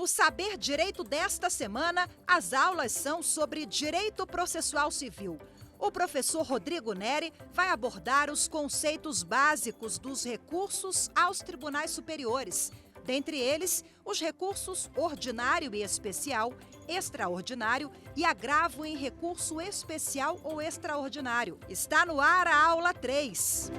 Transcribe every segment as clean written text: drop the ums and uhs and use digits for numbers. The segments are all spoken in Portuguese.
Saber Direito desta semana, as aulas são sobre Direito Processual Civil. O professor Rodrigo Neri vai abordar os conceitos básicos dos recursos aos tribunais superiores. Dentre eles, os recursos ordinário e especial, extraordinário e agravo em recurso especial ou extraordinário. Está no ar a aula 3.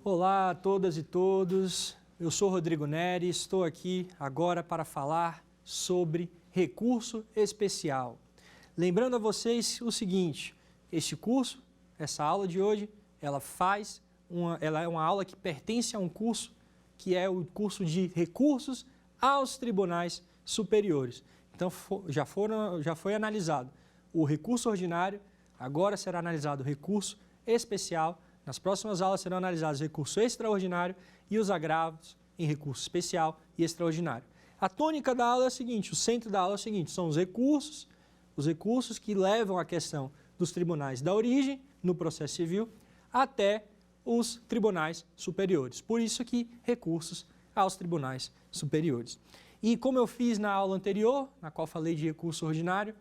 Olá a todas e todos, eu sou Rodrigo Neri, estou aqui agora para falar sobre recurso especial. Lembrando a vocês o seguinte, este curso, essa aula de hoje, ela é uma aula que pertence a um curso que é o curso de recursos aos tribunais superiores. Então já foi analisado o recurso ordinário, agora será analisado o recurso especial. Nas próximas aulas serão analisados o recurso extraordinário e os agravos em recurso especial e extraordinário. A tônica da aula é a seguinte, o centro da aula é o seguinte, são os recursos que levam a questão dos tribunais da origem, no processo civil, até os tribunais superiores. Por isso que recursos aos tribunais superiores. E como eu fiz na aula anterior, na qual falei de recurso ordinário,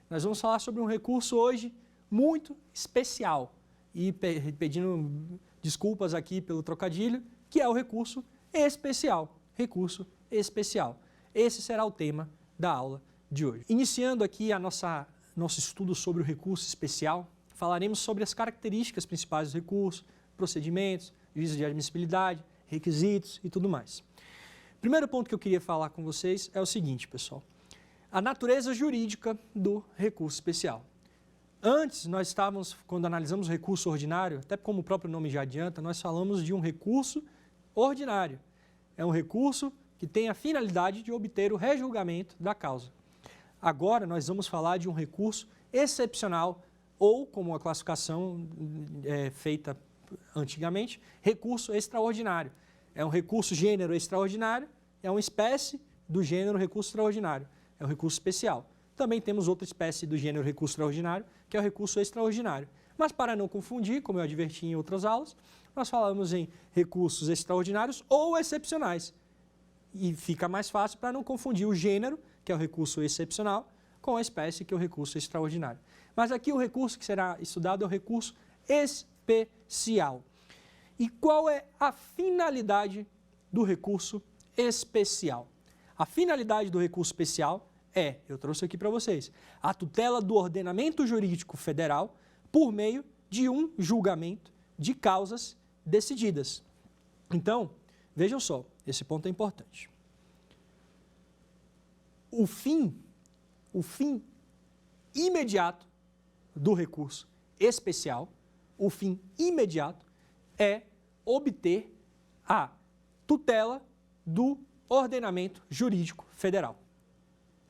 nós vamos falar sobre um recurso hoje muito especial. E pedindo desculpas aqui pelo trocadilho, que é o recurso especial. Recurso especial. Esse será o tema da aula de hoje. Iniciando aqui nosso estudo sobre o recurso especial, falaremos sobre as características principais do recurso, procedimentos, juízo de admissibilidade, requisitos e tudo mais. O primeiro ponto que eu queria falar com vocês é o seguinte, pessoal. A natureza jurídica do recurso especial. Antes, quando analisamos o recurso ordinário, até como o próprio nome já adianta, nós falamos de um recurso ordinário. É um recurso que tem a finalidade de obter o rejulgamento da causa. Agora, nós vamos falar de um recurso excepcional, ou, como a classificação feita antigamente, recurso extraordinário. É um recurso gênero extraordinário, é uma espécie do gênero recurso extraordinário, é o recurso especial. Também temos outra espécie do gênero recurso extraordinário, que é o recurso extraordinário. Mas para não confundir, como eu adverti em outras aulas, nós falamos em recursos extraordinários ou excepcionais. E fica mais fácil para não confundir o gênero, que é o recurso excepcional, com a espécie, que é o recurso extraordinário. Mas aqui o recurso que será estudado é o recurso especial. E qual é a finalidade do recurso especial? A finalidade do recurso especial eu trouxe aqui para vocês, a tutela do ordenamento jurídico federal por meio de um julgamento de causas decididas. Então, vejam só, esse ponto é importante. O fim imediato do recurso especial, o fim imediato é obter a tutela do ordenamento jurídico federal.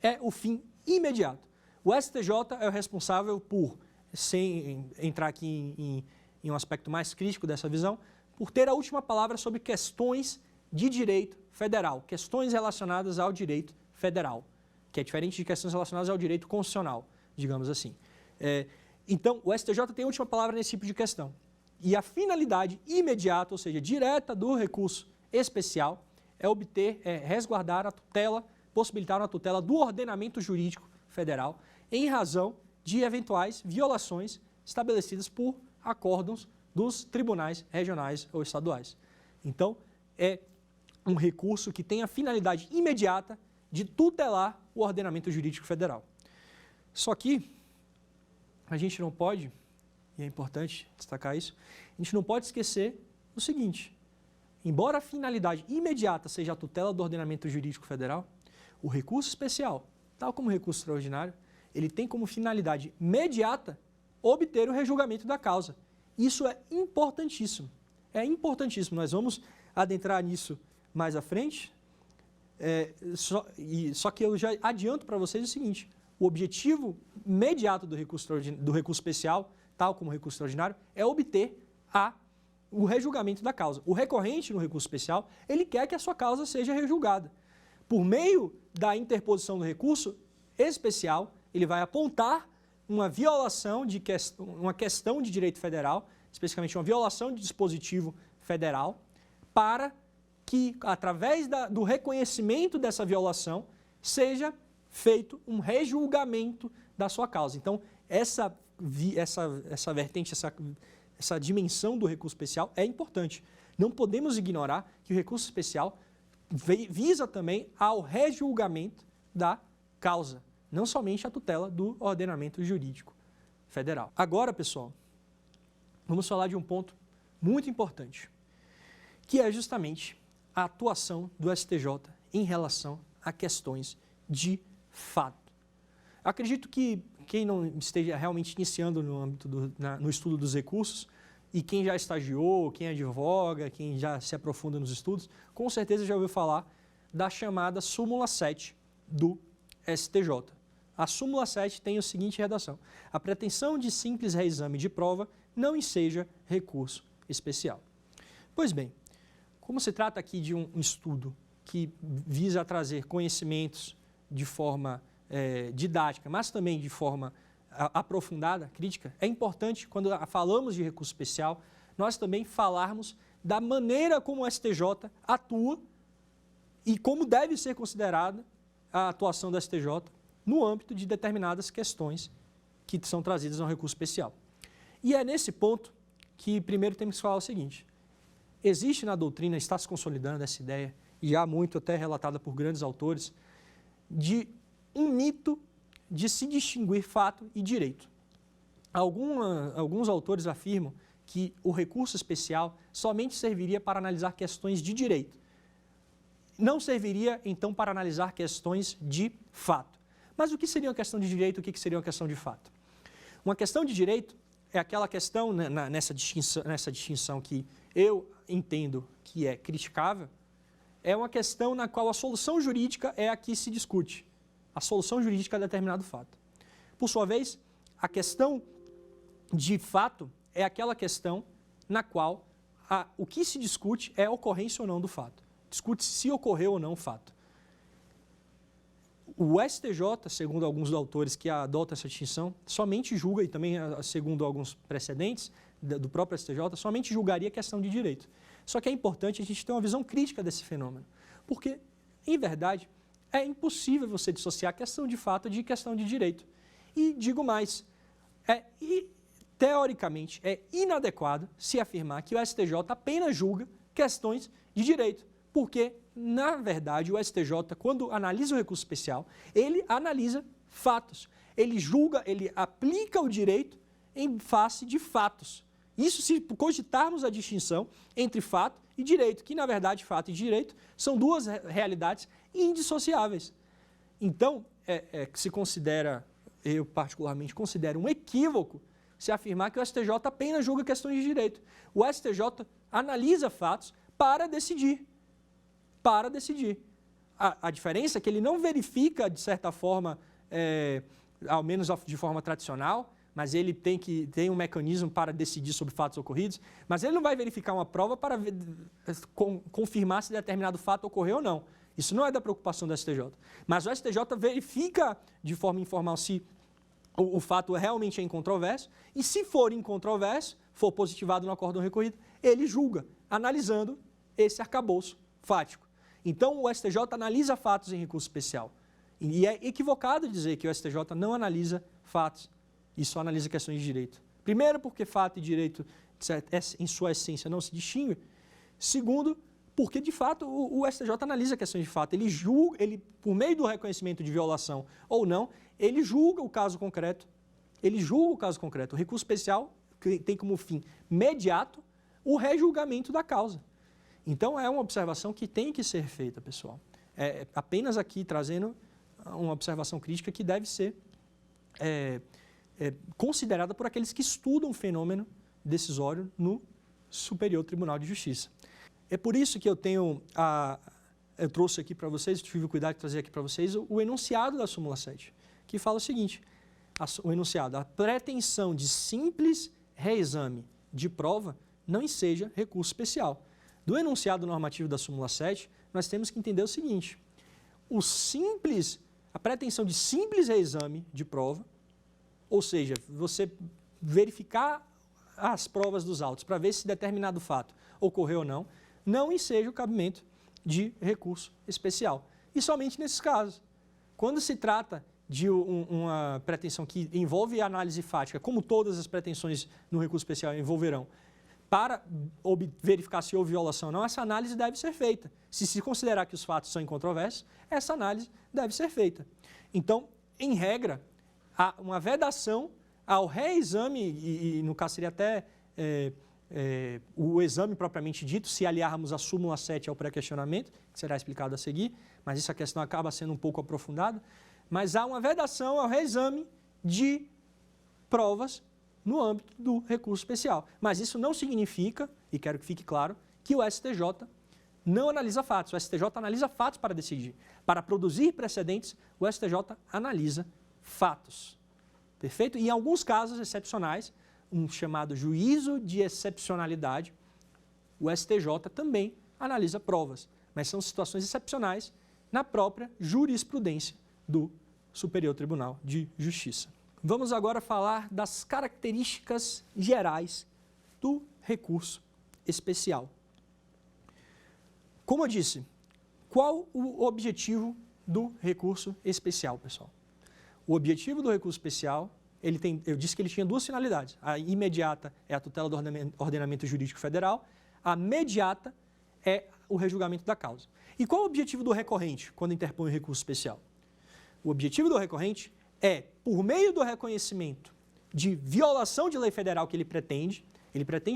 É o fim imediato. O STJ é o responsável por, sem entrar aqui em um aspecto mais crítico dessa visão, por ter a última palavra sobre questões de direito federal, questões relacionadas ao direito federal, que é diferente de questões relacionadas ao direito constitucional, digamos assim. Então, o STJ tem a última palavra nesse tipo de questão. E a finalidade imediata, ou seja, direta do recurso especial, é resguardar a tutela, possibilitar uma tutela do ordenamento jurídico federal em razão de eventuais violações estabelecidas por acórdãos dos tribunais regionais ou estaduais. Então, é um recurso que tem a finalidade imediata de tutelar o ordenamento jurídico federal. Só que a gente não pode, e é importante destacar isso, a gente não pode esquecer o seguinte, embora a finalidade imediata seja a tutela do ordenamento jurídico federal, o recurso especial, tal como o recurso extraordinário, ele tem como finalidade imediata obter o rejulgamento da causa. Isso é importantíssimo. É importantíssimo. Nós vamos adentrar nisso mais à frente. Só que eu já adianto para vocês o seguinte, o objetivo imediato do recurso especial, tal como o recurso extraordinário, é obter o rejulgamento da causa. O recorrente no recurso especial, ele quer que a sua causa seja rejulgada. Por meio da interposição do recurso especial, ele vai apontar uma violação uma questão de direito federal, especificamente uma violação de dispositivo Federal para que, através do reconhecimento dessa violação, seja feito um rejulgamento da sua causa. Então, essa vertente, essa dimensão do recurso especial é importante. Não podemos ignorar que o recurso especial visa também ao rejulgamento da causa, não somente a tutela do ordenamento jurídico federal. Agora, pessoal, vamos falar de um ponto muito importante, que é justamente a atuação do STJ em relação a questões de fato. Acredito que quem não esteja realmente iniciando no âmbito no estudo dos recursos, e quem já estagiou, quem advoga, quem já se aprofunda nos estudos, com certeza já ouviu falar da chamada súmula 7 do STJ. A súmula 7 tem a seguinte redação: a pretensão de simples reexame de prova não enseja recurso especial. Pois bem, como se trata aqui de um estudo que visa trazer conhecimentos de forma didática, mas também de forma aprofundada, crítica, é importante, quando falamos de recurso especial, nós também falarmos da maneira como o STJ atua e como deve ser considerada a atuação do STJ no âmbito de determinadas questões que são trazidas ao recurso especial. E é nesse ponto que primeiro temos que falar o seguinte: existe na doutrina, está se consolidando essa ideia, e há muito até relatada por grandes autores, de um mito de se distinguir fato e direito. Alguns autores afirmam que o recurso especial somente serviria para analisar questões de direito. Não serviria, então, para analisar questões de fato. Mas o que seria uma questão de direito e o que seria uma questão de fato? Uma questão de direito é aquela questão, nessa distinção que eu entendo que é criticável, é uma questão na qual a solução jurídica é a que se discute. A solução jurídica é determinado fato. Por sua vez, a questão de fato é aquela questão na qual o que se discute é a ocorrência ou não do fato. Discute-se se ocorreu ou não o fato. O STJ, segundo alguns autores que adotam essa distinção, somente julga, e também segundo alguns precedentes do próprio STJ, somente julgaria questão de direito. Só que é importante a gente ter uma visão crítica desse fenômeno, porque, em verdade, é impossível você dissociar questão de fato de questão de direito. E digo mais, teoricamente é inadequado se afirmar que o STJ apenas julga questões de direito, porque, na verdade, o STJ, quando analisa o recurso especial, ele analisa fatos. Ele julga, ele aplica o direito em face de fatos. Isso se cogitarmos a distinção entre fato e direito, que, na verdade, fato e direito são duas realidades indissociáveis. Então, se considera, eu particularmente considero um equívoco se afirmar que o STJ apenas julga questões de direito. O STJ analisa fatos para decidir. A diferença é que ele não verifica, de certa forma, ao menos de forma tradicional, mas ele tem um mecanismo para decidir sobre fatos ocorridos, mas ele não vai verificar uma prova para confirmar se determinado fato ocorreu ou não. Isso não é da preocupação do STJ. Mas o STJ verifica de forma informal se o fato realmente é incontroverso, e se for incontroverso, for positivado no acórdão recorrido, ele julga, analisando esse arcabouço fático. Então, o STJ analisa fatos em recurso especial. E é equivocado dizer que o STJ não analisa fatos e só analisa questões de direito. Primeiro, porque fato e direito, em sua essência, não se distinguem. Segundo, porque, de fato, o STJ analisa questões de fato. Ele julga, por meio do reconhecimento de violação ou não, ele julga o caso concreto. O recurso especial tem como fim imediato o rejulgamento da causa. Então, é uma observação que tem que ser feita, pessoal. É apenas aqui trazendo uma observação crítica que deve ser considerada por aqueles que estudam o fenômeno decisório no Superior Tribunal de Justiça. É por isso que eu trouxe aqui para vocês, tive o cuidado de trazer aqui para vocês o enunciado da súmula 7, que fala o seguinte: o enunciado: a pretensão de simples reexame de prova não enseja recurso especial. Do enunciado normativo da súmula 7, nós temos que entender o seguinte: a pretensão de simples reexame de prova, ou seja, você verificar as provas dos autos para ver se determinado fato ocorreu ou não enseja o cabimento de recurso especial. E somente nesses casos. Quando se trata de uma pretensão que envolve análise fática, como todas as pretensões no recurso especial envolverão, para verificar se houve violação ou não, essa análise deve ser feita. Se se considerar que os fatos são incontroversos, essa análise deve ser feita. Então, em regra, há uma vedação ao reexame, e no caso seria até o exame propriamente dito, se aliarmos a súmula 7 ao pré-questionamento, que será explicado a seguir, mas essa questão acaba sendo um pouco aprofundada, mas há uma vedação ao reexame de provas no âmbito do recurso especial. Mas isso não significa, e quero que fique claro, que o STJ não analisa fatos. O STJ analisa fatos para decidir. Para produzir precedentes, o STJ analisa fatos. Perfeito? E em alguns casos excepcionais, um chamado juízo de excepcionalidade, o STJ também analisa provas. Mas são situações excepcionais na própria jurisprudência do Superior Tribunal de Justiça. Vamos agora falar das características gerais do recurso especial. Como eu disse, qual o objetivo do recurso especial, pessoal? O objetivo do recurso especial, eu disse que ele tinha duas finalidades. A imediata é a tutela do ordenamento jurídico federal, a mediata é o rejulgamento da causa. E qual o objetivo do recorrente quando interpõe o recurso especial? O objetivo do recorrente é, por meio do reconhecimento de violação de lei federal que ele pretende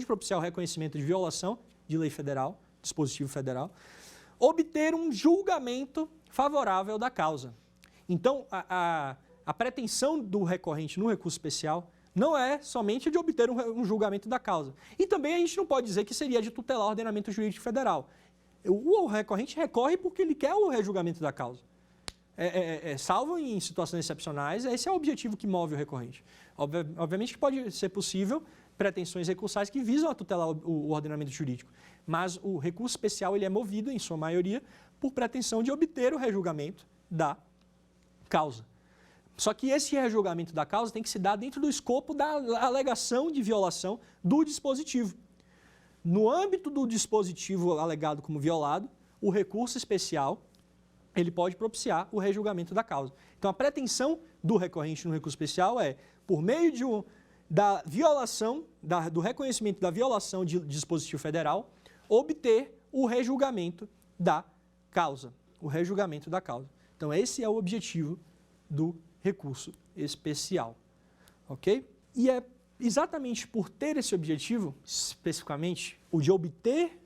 propiciar o reconhecimento de violação de lei federal, dispositivo federal, obter um julgamento favorável da causa. Então, a pretensão do recorrente no recurso especial não é somente de obter um julgamento da causa. E também a gente não pode dizer que seria de tutelar o ordenamento jurídico federal. O recorrente recorre porque ele quer o rejulgamento da causa. Salvo em situações excepcionais, esse é o objetivo que move o recorrente. Obviamente que pode ser possível pretensões recursais que visam a tutelar o ordenamento jurídico, mas o recurso especial ele é movido, em sua maioria, por pretensão de obter o rejulgamento da causa. Só que esse rejulgamento da causa tem que se dar dentro do escopo da alegação de violação do dispositivo. No âmbito do dispositivo alegado como violado, o recurso especial ele pode propiciar o rejulgamento da causa. Então, a pretensão do recorrente no recurso especial é, por meio da violação, do reconhecimento da violação de dispositivo federal, obter o rejulgamento da causa. O rejulgamento da causa. Então, esse é o objetivo do recurso especial. Ok? E é exatamente por ter esse objetivo, especificamente, o de obter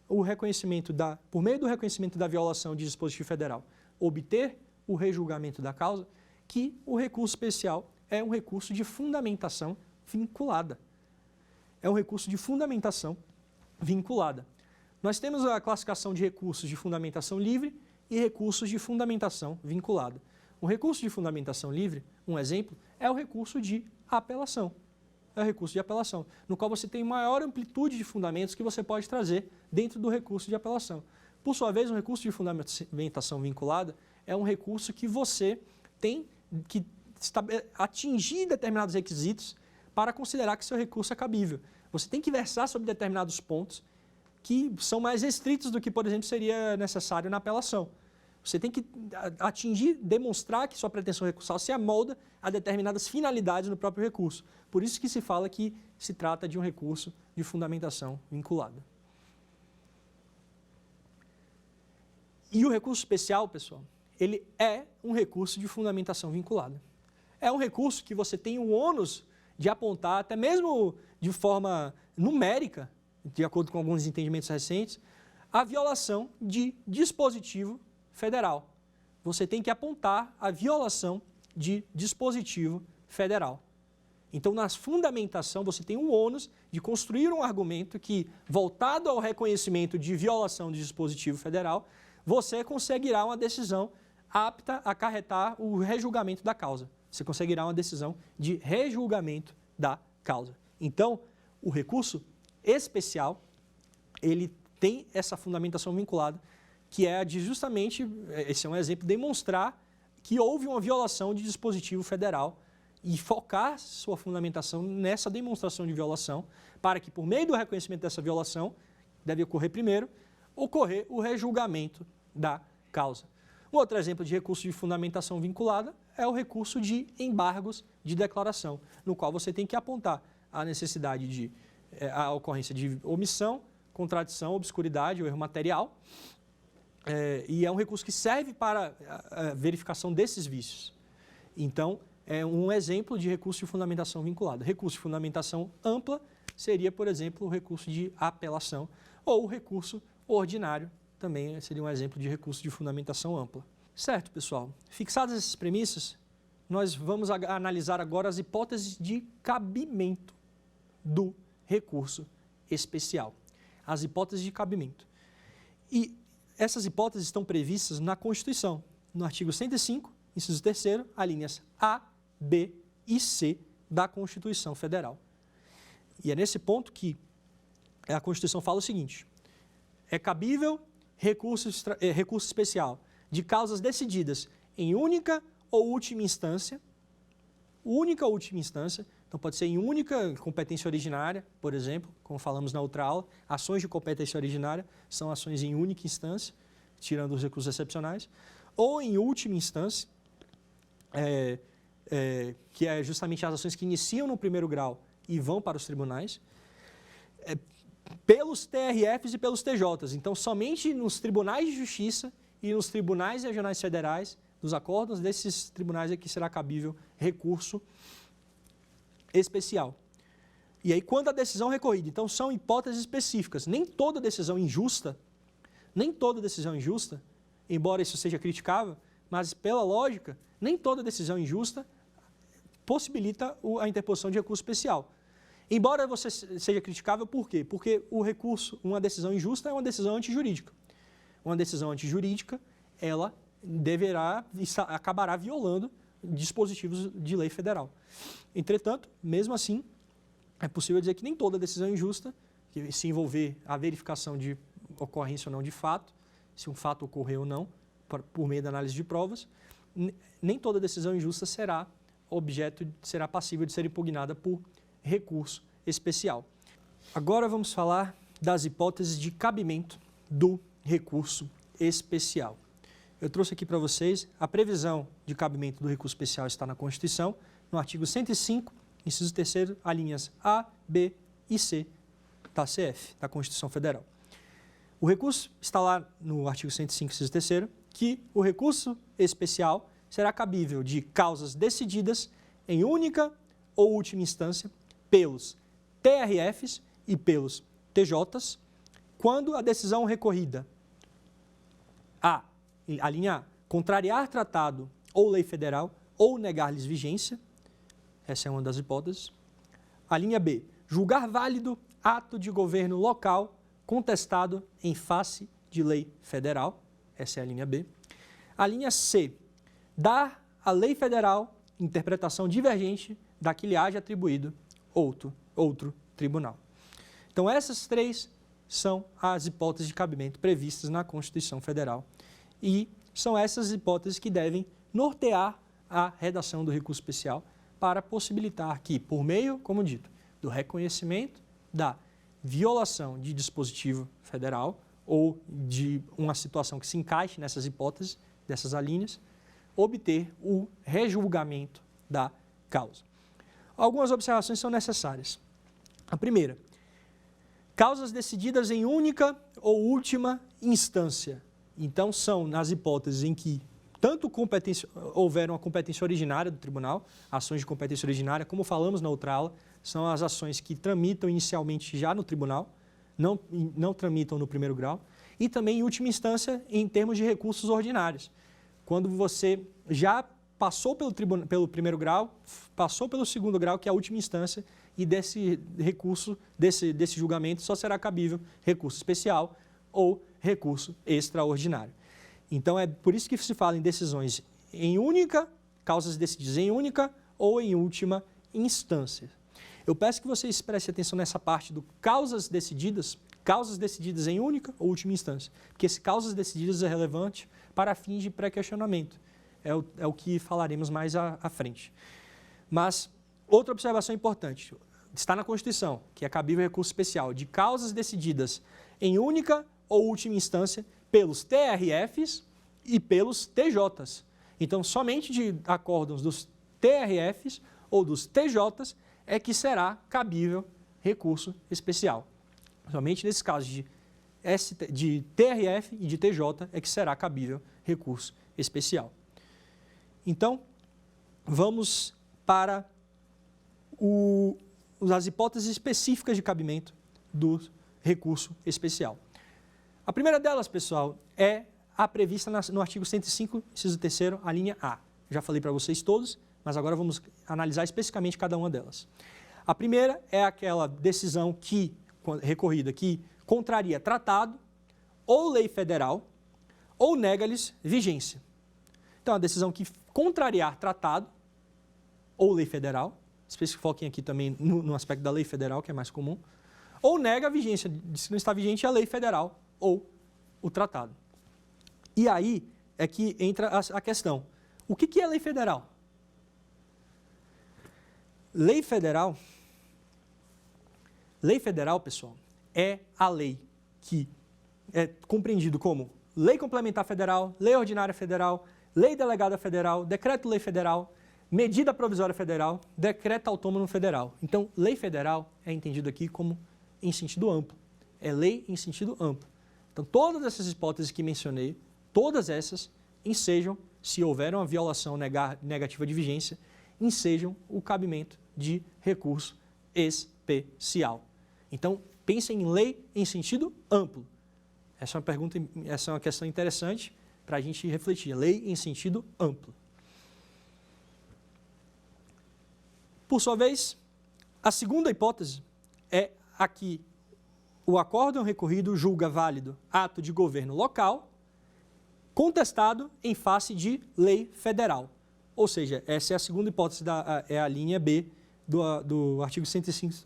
o reconhecimento por meio do reconhecimento da violação de dispositivo federal, obter o rejulgamento da causa, que o recurso especial é um recurso de fundamentação vinculada. É um recurso de fundamentação vinculada. Nós temos a classificação de recursos de fundamentação livre e recursos de fundamentação vinculada. O recurso de fundamentação livre, um exemplo, é o recurso de apelação. É o recurso de apelação, no qual você tem maior amplitude de fundamentos que você pode trazer dentro do recurso de apelação. Por sua vez, um recurso de fundamentação vinculada é um recurso que você tem que atingir determinados requisitos para considerar que seu recurso é cabível. Você tem que versar sobre determinados pontos que são mais restritos do que, por exemplo, seria necessário na apelação. Você tem que atingir, demonstrar que sua pretensão recursal se amolda a determinadas finalidades no próprio recurso. Por isso que se fala que se trata de um recurso de fundamentação vinculada. E o recurso especial, pessoal, ele é um recurso de fundamentação vinculada. É um recurso que você tem o ônus de apontar, até mesmo de forma numérica, de acordo com alguns entendimentos recentes, a violação de dispositivo federal. Você tem que apontar a violação de dispositivo federal. Então, na fundamentação, você tem o ônus de construir um argumento que, voltado ao reconhecimento de violação de dispositivo federal, você conseguirá uma decisão apta a acarretar o rejulgamento da causa. Você conseguirá uma decisão de rejulgamento da causa. Então, o recurso especial, ele tem essa fundamentação vinculada, que é a de justamente, esse é um exemplo, demonstrar que houve uma violação de dispositivo federal e focar sua fundamentação nessa demonstração de violação, para que, por meio do reconhecimento dessa violação, deve ocorrer primeiro, ocorrer o rejulgamento da causa. Um outro exemplo de recurso de fundamentação vinculada é o recurso de embargos de declaração, no qual você tem que apontar a necessidade de a ocorrência de omissão, contradição, obscuridade ou erro material, e é um recurso que serve para a verificação desses vícios. Então, é um exemplo de recurso de fundamentação vinculada. Recurso de fundamentação ampla seria, por exemplo, o recurso de apelação, ou o recurso ordinário, também seria um exemplo de recurso de fundamentação ampla. Certo, pessoal? Fixadas essas premissas, nós vamos analisar agora as hipóteses de cabimento do recurso especial. As hipóteses de cabimento. E essas hipóteses estão previstas na Constituição, no artigo 105, inciso 3º, alíneas A, B e C da Constituição Federal. E é nesse ponto que a Constituição fala o seguinte: é cabível recurso especial de causas decididas em única ou última instância, então pode ser em única competência originária, por exemplo, como falamos na outra aula, ações de competência originária são ações em única instância, tirando os recursos excepcionais, ou em última instância, que é justamente as ações que iniciam no primeiro grau e vão para os tribunais, pelos TRFs e pelos TJs. Então, somente nos tribunais de justiça e nos tribunais regionais federais, dos acordos desses tribunais é que será cabível recurso especial. E aí, quando a decisão recorrida, então são hipóteses específicas. Nem toda decisão injusta, embora isso seja criticável, mas pela lógica, nem toda decisão injusta possibilita a interposição de recurso especial. Embora você seja criticável, por quê? Porque o recurso, uma decisão injusta é uma decisão antijurídica. Uma decisão antijurídica, ela acabará violando dispositivos de lei federal. Entretanto, mesmo assim, é possível dizer que nem toda decisão injusta, que se envolver a verificação de ocorrência ou não de fato, se um fato ocorreu ou não, por meio da análise de provas, nem toda decisão injusta será passível de ser impugnada por recurso especial. Agora vamos falar das hipóteses de cabimento do recurso especial. Eu trouxe aqui para vocês a previsão de cabimento do recurso especial está na Constituição, no artigo 105, inciso 3º, alíneas A, B e C da CF, da Constituição Federal. O recurso está lá no artigo 105, inciso 3º, que o recurso especial será cabível de causas decididas em única ou última instância pelos TRFs e pelos TJs, quando a decisão recorrida a linha A, contrariar tratado ou lei federal ou negar-lhes vigência, essa é uma das hipóteses. A linha B, julgar válido ato de governo local contestado em face de lei federal, essa é a linha B. A linha C, dar à lei federal interpretação divergente da que lhe haja atribuído outro tribunal. Então, essas três são as hipóteses de cabimento previstas na Constituição Federal e são essas hipóteses que devem nortear a redação do recurso especial para possibilitar que, por meio, como dito, do reconhecimento da violação de dispositivo federal ou de uma situação que se encaixe nessas hipóteses, dessas alíneas, obter o rejulgamento da causa. Algumas observações são necessárias. A primeira, causas decididas em única ou última instância. Então, são nas hipóteses em que tanto houver uma competência originária do tribunal, ações de competência originária, como falamos na outra aula, são as ações que tramitam inicialmente já no tribunal, não tramitam no primeiro grau, e também, em última instância, em termos de recursos ordinários. Quando você já passou pelo primeiro grau, passou pelo segundo grau, que é a última instância, e desse recurso, desse julgamento, só será cabível recurso especial ou recurso extraordinário. Então, é por isso que se fala em decisões em única, causas decididas em única ou em última instância. Eu peço que vocês prestem atenção nessa parte do causas decididas em única ou última instância, porque esse causas decididas é relevante para fins de pré-questionamento. É o que falaremos mais à frente. Mas outra observação importante, está na Constituição, que é cabível recurso especial de causas decididas em única ou última instância pelos TRFs e pelos TJs. Então, somente de acórdãos dos TRFs ou dos TJs é que será cabível recurso especial. Somente nesses casos de TRF e de TJ é que será cabível recurso especial. Então, vamos para as hipóteses específicas de cabimento do recurso especial. A primeira delas, pessoal, é a prevista no artigo 105, inciso 3º, a linha A. Já falei para vocês todos, mas agora vamos analisar especificamente cada uma delas. A primeira é aquela decisão recorrida que contraria tratado ou lei federal ou nega-lhes vigência. Então, a decisão que contrariar tratado ou lei federal, foquem aqui também no aspecto da lei federal, que é mais comum, ou nega a vigência, se não está vigente a lei federal ou o tratado. E aí é que entra a questão. O que é lei federal? Lei federal, pessoal, é a lei que é compreendido como lei complementar federal, lei ordinária federal, lei delegada federal, decreto-lei federal, medida provisória federal, decreto autônomo federal. Então, lei federal é entendido aqui como em sentido amplo. É lei em sentido amplo. Então, todas essas hipóteses que mencionei, todas essas ensejam, se houver uma violação negativa de vigência, ensejam o cabimento de recurso especial. Então, pensem em lei em sentido amplo. Essa é uma questão interessante para a gente refletir. Lei em sentido amplo. Por sua vez, a segunda hipótese é a que o acórdão recorrido julga válido ato de governo local contestado em face de lei federal. Ou seja, essa é a segunda hipótese, é a linha B do artigo 105,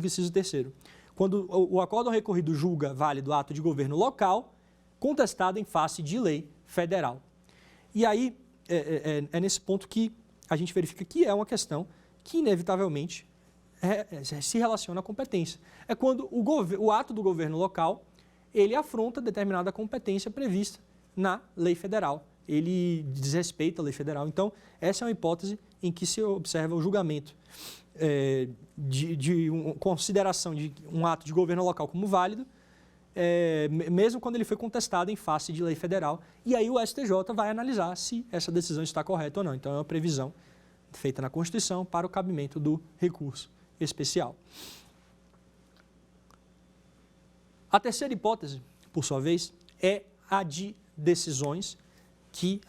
inciso 3º. Quando o acórdão recorrido julga válido ato de governo local contestado em face de lei federal. E aí, é nesse ponto que a gente verifica que é uma questão que, inevitavelmente, se relaciona à competência. É quando o ato do governo local, ele afronta determinada competência prevista na lei federal. Ele desrespeita a lei federal. Então, essa é uma hipótese em que se observa o julgamento consideração de um ato de governo local como válido, mesmo quando ele foi contestado em face de lei federal. E aí o STJ vai analisar se essa decisão está correta ou não. Então, é uma previsão feita na Constituição para o cabimento do recurso especial. A terceira hipótese, por sua vez, é a de decisões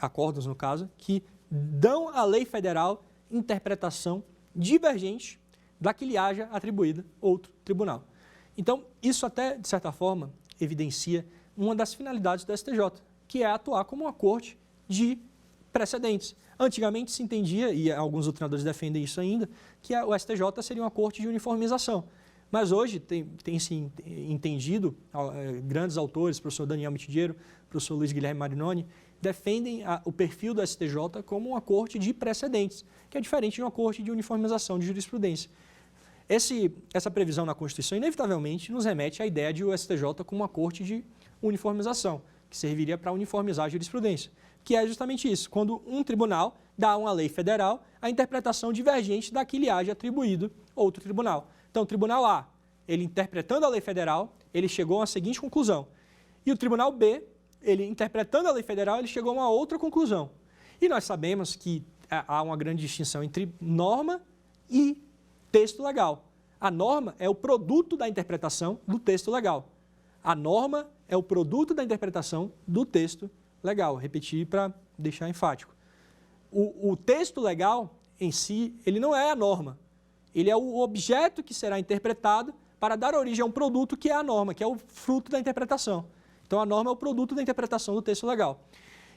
acórdãos no caso, que dão à lei federal interpretação divergente da que lhe haja atribuída outro tribunal. Então, isso até, de certa forma, evidencia uma das finalidades do STJ, que é atuar como uma corte de precedentes. Antigamente se entendia, e alguns doutrinadores defendem isso ainda, que o STJ seria uma corte de uniformização. Mas hoje tem se entendido, grandes autores, professor Daniel Mitidiero, professor Luiz Guilherme Marinoni, defendem o perfil do STJ como uma corte de precedentes, que é diferente de uma corte de uniformização de jurisprudência. Essa previsão na Constituição, inevitavelmente, nos remete à ideia de o STJ como uma corte de uniformização, que serviria para uniformizar a jurisprudência, que é justamente isso, quando um tribunal dá a uma lei federal a interpretação divergente da que lhe haja atribuído outro tribunal. Então, o Tribunal A, ele interpretando a lei federal, ele chegou a uma seguinte conclusão. E o Tribunal B, ele interpretando a lei federal, ele chegou a uma outra conclusão. E nós sabemos que há uma grande distinção entre norma e texto legal. A norma é o produto da interpretação do texto legal. A norma é o produto da interpretação do texto legal. Vou repetir para deixar enfático. O texto legal em si, ele não é a norma. Ele é o objeto que será interpretado para dar origem a um produto que é a norma, que é o fruto da interpretação. Então, a norma é o produto da interpretação do texto legal.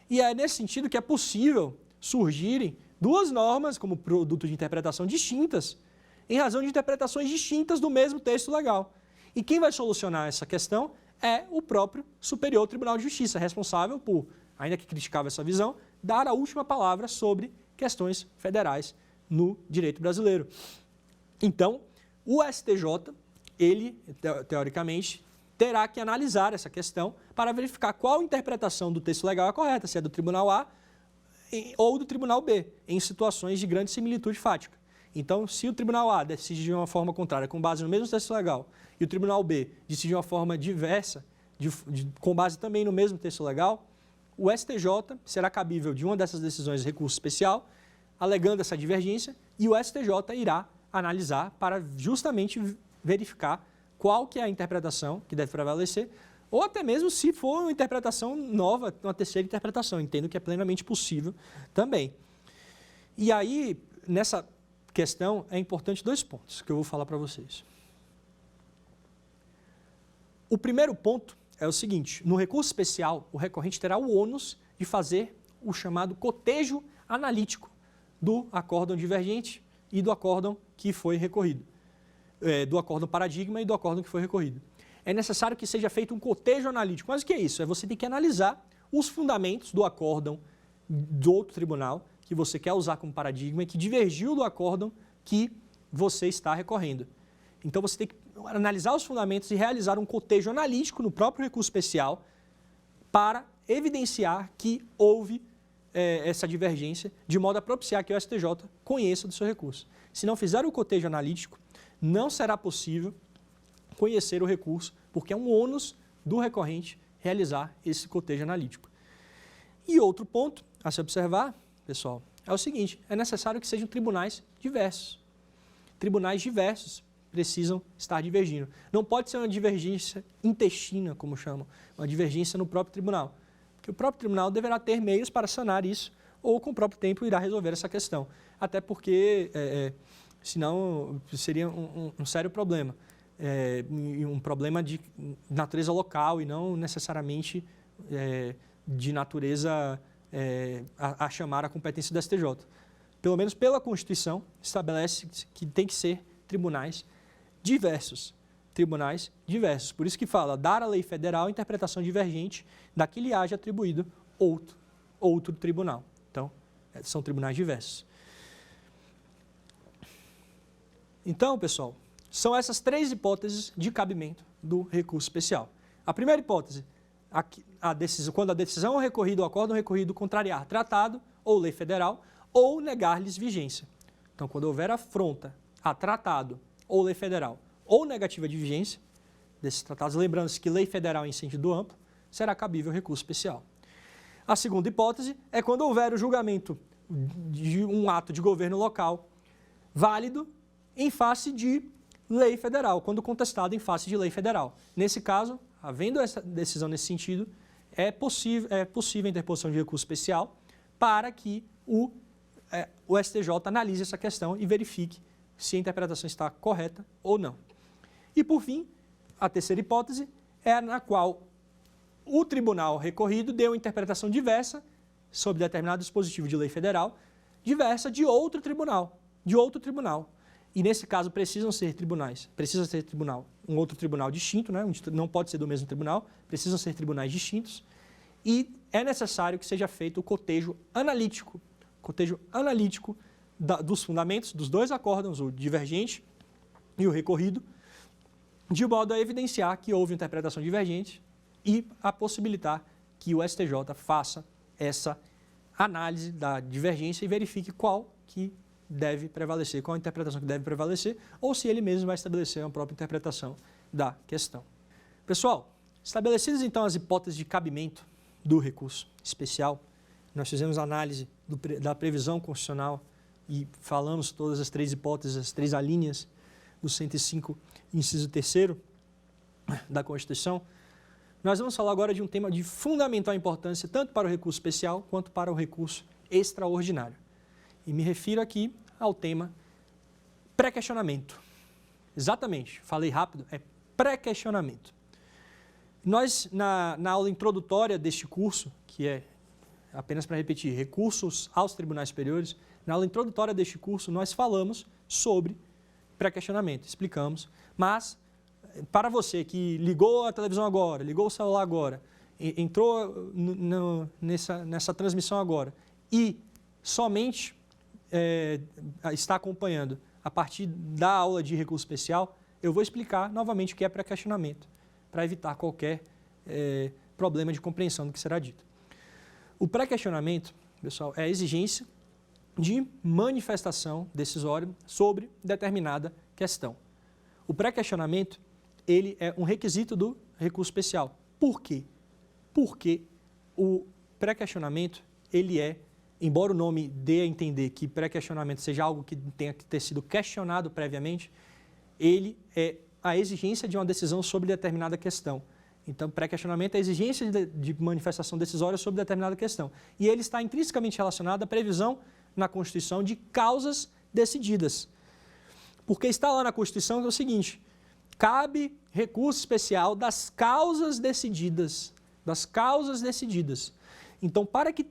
E é nesse sentido que é possível surgirem duas normas como produto de interpretação distintas, em razão de interpretações distintas do mesmo texto legal. E quem vai solucionar essa questão é o próprio Superior Tribunal de Justiça, responsável por, ainda que criticava essa visão, dar a última palavra sobre questões federais no direito brasileiro. Então, o STJ, ele, teoricamente, terá que analisar essa questão para verificar qual interpretação do texto legal é correta, se é do Tribunal A ou do Tribunal B, em situações de grande similitude fática. Então, se o Tribunal A decide de uma forma contrária, com base no mesmo texto legal, e o Tribunal B decide de uma forma diversa, com base também no mesmo texto legal, o STJ será cabível de uma dessas decisões recurso especial, alegando essa divergência, e o STJ irá analisar para justamente verificar qual que é a interpretação que deve prevalecer, ou até mesmo se for uma interpretação nova, uma terceira interpretação. Entendo que é plenamente possível também. E aí, nessa questão, é importante 2 pontos que eu vou falar para vocês. O primeiro ponto é o seguinte: no recurso especial, o recorrente terá o ônus de fazer o chamado cotejo analítico do acórdão divergente e do acórdão que foi recorrido, do acórdão paradigma e do acórdão que foi recorrido. É necessário que seja feito um cotejo analítico. Mas o que é isso? É você ter que analisar os fundamentos do acórdão do outro tribunal que você quer usar como paradigma e que divergiu do acórdão que você está recorrendo. Então, você tem que analisar os fundamentos e realizar um cotejo analítico no próprio recurso especial para evidenciar que houve essa divergência, de modo a propiciar que o STJ conheça do seu recurso. Se não fizer o cotejo analítico, não será possível conhecer o recurso, porque é um ônus do recorrente realizar esse cotejo analítico. E outro ponto a se observar, pessoal, é o seguinte: é necessário que sejam tribunais diversos. Tribunais diversos precisam estar divergindo. Não pode ser uma divergência intestina, como chamam, uma divergência no próprio tribunal, porque o próprio tribunal deverá ter meios para sanar isso, ou com o próprio tempo irá resolver essa questão. Até porque, senão, seria um sério problema. Um problema de natureza local e não necessariamente de natureza a chamar a competência do STJ. Pelo menos pela Constituição, estabelece que tem que ser tribunais diversos. Tribunais diversos. Por isso que fala, dar à lei federal interpretação divergente da que lhe haja atribuído outro tribunal. Então, são tribunais diversos. Então, pessoal, são essas 3 hipóteses de cabimento do recurso especial. A primeira hipótese, quando a decisão recorrida ou acórdão recorrido contrariar tratado ou lei federal ou negar-lhes vigência. Então, quando houver afronta a tratado ou lei federal ou negativa de vigência desses tratados, lembrando-se que lei federal em sentido amplo, será cabível recurso especial. A segunda hipótese é quando houver o julgamento de um ato de governo local válido em face de lei federal, quando contestado em face de lei federal. Nesse caso, havendo essa decisão nesse sentido, é possível a interposição de recurso especial para que o STJ analise essa questão e verifique se a interpretação está correta ou não. E, por fim, a terceira hipótese é a na qual o tribunal recorrido deu interpretação diversa sobre determinado dispositivo de lei federal, diversa de outro tribunal. E, nesse caso, precisa ser um outro tribunal distinto, né? Não pode ser do mesmo tribunal, precisam ser tribunais distintos, e é necessário que seja feito o cotejo analítico dos fundamentos dos 2 acórdãos, o divergente e o recorrido, de modo a evidenciar que houve interpretação divergente e a possibilitar que o STJ faça essa análise da divergência e verifique qual que deve prevalecer, qual a interpretação que deve prevalecer, ou se ele mesmo vai estabelecer uma própria interpretação da questão. Pessoal, estabelecidas então as hipóteses de cabimento do recurso especial, nós fizemos análise da previsão constitucional e falamos todas as 3 hipóteses, as 3 alíneas do 105, inciso 3º da Constituição. Nós vamos falar agora de um tema de fundamental importância, tanto para o recurso especial quanto para o recurso extraordinário. E me refiro aqui ao tema pré-questionamento. Exatamente, falei rápido, é pré-questionamento. Nós, na aula introdutória deste curso, que é, apenas para repetir, recursos aos tribunais superiores, na aula introdutória deste curso, nós falamos sobre pré-questionamento, explicamos, mas para você que ligou a televisão agora, ligou o celular agora, entrou nessa transmissão agora e somente está acompanhando a partir da aula de recurso especial, eu vou explicar novamente o que é pré-questionamento, para evitar qualquer problema de compreensão do que será dito. O pré-questionamento, pessoal, é a exigência de manifestação decisória sobre determinada questão. O pré-questionamento, ele é um requisito do recurso especial. Por quê? Porque o pré-questionamento, ele é, embora o nome dê a entender que pré-questionamento seja algo que tenha que ter sido questionado previamente, ele é a exigência de uma decisão sobre determinada questão. Então, pré-questionamento é a exigência de manifestação decisória sobre determinada questão. E ele está intrinsecamente relacionado à previsão na Constituição de causas decididas. Porque está lá na Constituição que é o seguinte: cabe recurso especial das causas decididas. Das causas decididas. Então, para que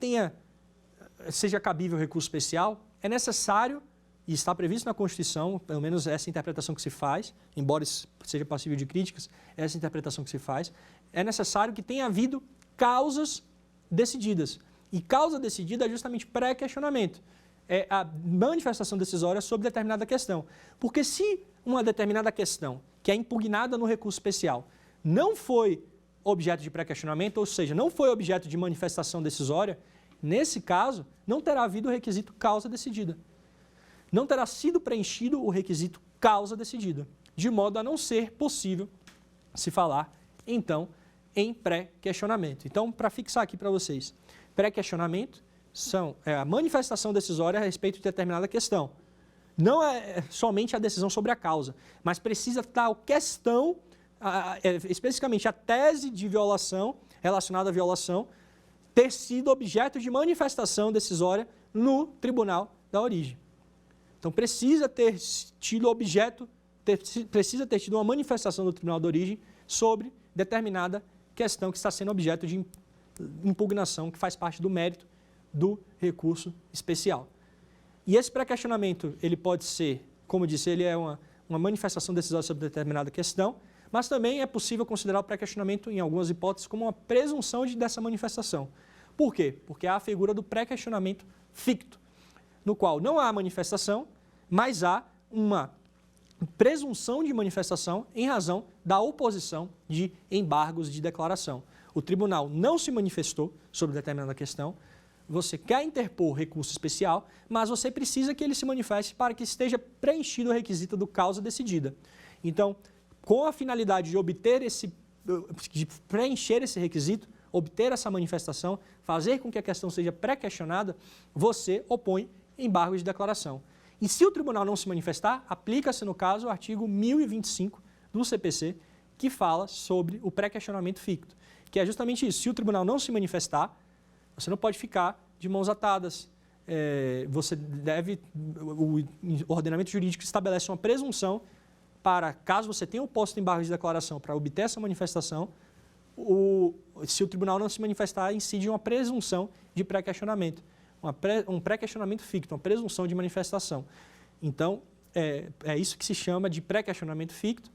seja cabível recurso especial, é necessário, e está previsto na Constituição, pelo menos essa interpretação que se faz, embora seja passível de críticas, essa interpretação que se faz, é necessário que tenha havido causas decididas. E causa decidida é justamente pré-questionamento. É a manifestação decisória sobre determinada questão. Porque se uma determinada questão que é impugnada no recurso especial não foi objeto de pré-questionamento, ou seja, não foi objeto de manifestação decisória, nesse caso, não terá havido o requisito causa decidida. Não terá sido preenchido o requisito causa decidida, de modo a não ser possível se falar, então, em pré-questionamento. Então, para fixar aqui para vocês, pré-questionamento é a manifestação decisória a respeito de determinada questão. Não é somente a decisão sobre a causa, mas precisa estar a questão, especificamente a tese de violação, relacionada à violação, ter sido objeto de manifestação decisória no tribunal da origem. Então, precisa ter tido precisa ter tido uma manifestação do tribunal da origem sobre determinada questão que está sendo objeto de impugnação, que faz parte do mérito do recurso especial. E esse pré-questionamento, ele pode ser, como eu disse, ele é uma manifestação decisória sobre determinada questão, mas também é possível considerar o pré-questionamento, em algumas hipóteses, como uma presunção dessa manifestação. Por quê? Porque há a figura do pré-questionamento ficto, no qual não há manifestação, mas há uma presunção de manifestação em razão da oposição de embargos de declaração. O tribunal não se manifestou sobre determinada questão, você quer interpor recurso especial, mas você precisa que ele se manifeste para que esteja preenchido o requisito do causa decidida. Então, com a finalidade de preencher esse requisito, obter essa manifestação, fazer com que a questão seja pré-questionada, você opõe embargos de declaração. E se o tribunal não se manifestar, aplica-se, no caso, o artigo 1025 do CPC, que fala sobre o pré-questionamento ficto, que é justamente isso. Se o tribunal não se manifestar, você não pode ficar de mãos atadas. O ordenamento jurídico estabelece uma presunção para, caso você tenha oposto embargo de declaração para obter essa manifestação, se o tribunal não se manifestar, incide uma presunção de pré-questionamento. Um pré-questionamento ficto, uma presunção de manifestação. Então, é isso que se chama de pré-questionamento ficto,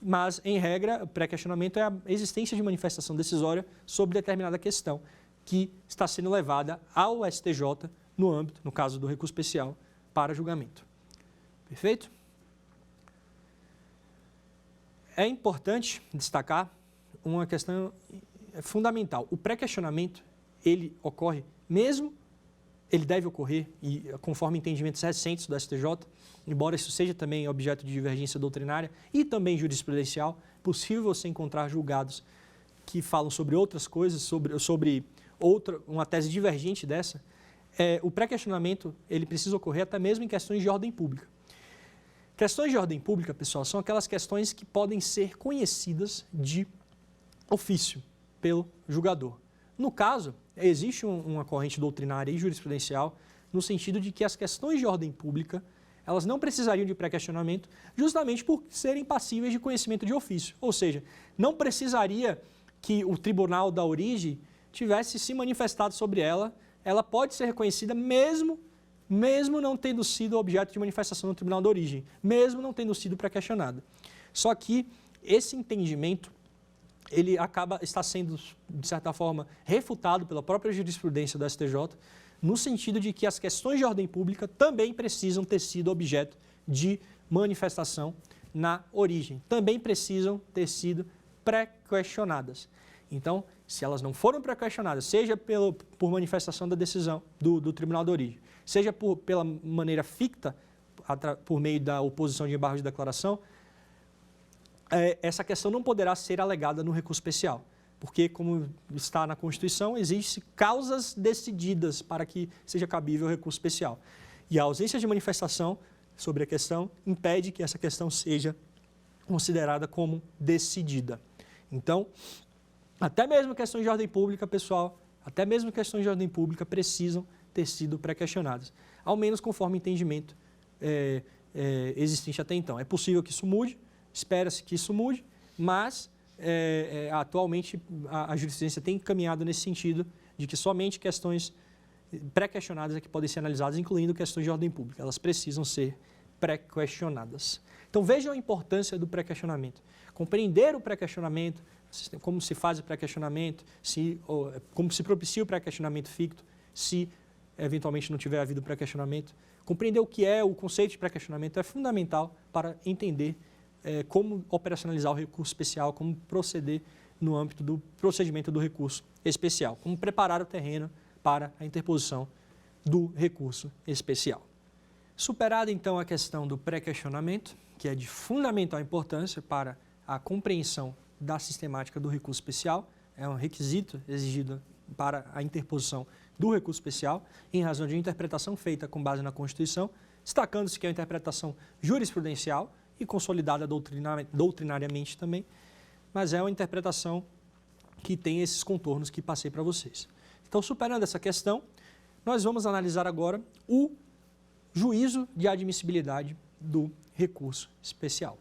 mas, em regra, o pré-questionamento é a existência de manifestação decisória sobre determinada questão que está sendo levada ao STJ no âmbito, no caso do recurso especial, para julgamento. Perfeito? É importante destacar uma questão fundamental. O pré-questionamento, ele ocorre mesmo, ele deve ocorrer, e conforme entendimentos recentes do STJ, embora isso seja também objeto de divergência doutrinária e também jurisprudencial, possível você encontrar julgados que falam sobre outras coisas, sobre uma tese divergente dessa. O pré-questionamento, ele precisa ocorrer até mesmo em questões de ordem pública. Questões de ordem pública, pessoal, são aquelas questões que podem ser conhecidas de ofício pelo julgador. No caso, existe uma corrente doutrinária e jurisprudencial no sentido de que as questões de ordem pública, elas não precisariam de pré-questionamento justamente por serem passíveis de conhecimento de ofício. Ou seja, não precisaria que o tribunal da origem tivesse se manifestado sobre ela pode ser reconhecida mesmo não tendo sido objeto de manifestação no tribunal da origem, mesmo não tendo sido pré-questionada. Só que esse entendimento, está sendo, de certa forma, refutado pela própria jurisprudência do STJ, no sentido de que as questões de ordem pública também precisam ter sido objeto de manifestação na origem, também precisam ter sido pré-questionadas. Então, se elas não foram pré-questionadas, seja por manifestação da decisão do tribunal de origem, seja pela maneira ficta, por meio da oposição de embargo de declaração, essa questão não poderá ser alegada no recurso especial, porque, como está na Constituição, existem causas decididas para que seja cabível o recurso especial. E a ausência de manifestação sobre a questão impede que essa questão seja considerada como decidida. Então, até mesmo questões de ordem pública, pessoal, até mesmo questões de ordem pública precisam ter sido pré-questionadas, ao menos conforme o entendimento existente até então. É possível que isso mude, espera-se que isso mude, mas atualmente a jurisprudência tem caminhado nesse sentido de que somente questões pré-questionadas é que podem ser analisadas, incluindo questões de ordem pública. Elas precisam ser pré-questionadas. Então vejam a importância do pré-questionamento. Compreender o pré-questionamento, como se faz o pré-questionamento, como se propicia o pré-questionamento ficto, se eventualmente não tiver havido pré-questionamento. Compreender o que é o conceito de pré-questionamento é fundamental para entender como operacionalizar o recurso especial, como proceder no âmbito do procedimento do recurso especial, como preparar o terreno para a interposição do recurso especial. Superada, então, a questão do pré-questionamento, que é de fundamental importância para a compreensão da sistemática do recurso especial, é um requisito exigido para a interposição do recurso especial, em razão de uma interpretação feita com base na Constituição, destacando-se que é uma interpretação jurisprudencial e consolidada doutrinariamente também, mas é uma interpretação que tem esses contornos que passei para vocês. Então, superando essa questão, nós vamos analisar agora o juízo de admissibilidade do recurso especial.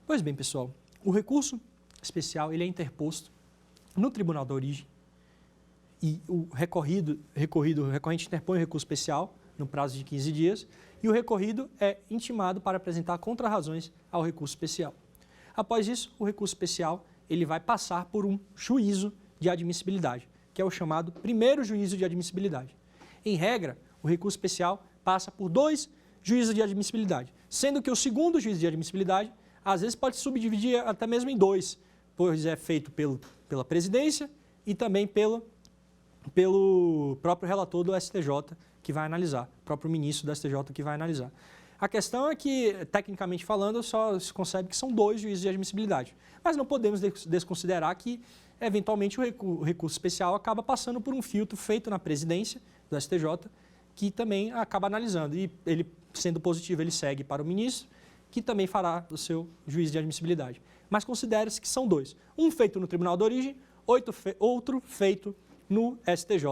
Pois bem, pessoal, o recurso especial ele é interposto no tribunal da origem e o recorrente interpõe o recurso especial no prazo de 15 dias e o recorrido é intimado para apresentar contrarrazões ao recurso especial. Após isso, o recurso especial ele vai passar por um juízo de admissibilidade, que é o chamado primeiro juízo de admissibilidade. Em regra, o recurso especial passa por 2 juízos de admissibilidade, sendo que o segundo juízo de admissibilidade, às vezes, pode se subdividir até mesmo em 2, pois é feito pela presidência e também pelo próprio relator do STJ, que vai analisar, o próprio ministro do STJ que vai analisar. A questão é que, tecnicamente falando, só se concebe que são 2 juízes de admissibilidade, mas não podemos desconsiderar que, eventualmente, o recurso especial acaba passando por um filtro feito na presidência do STJ, que também acaba analisando. E ele, sendo positivo, ele segue para o ministro, que também fará o seu juízo de admissibilidade. Mas considera-se que são 2. Um feito no Tribunal de Origem, outro feito no STJ,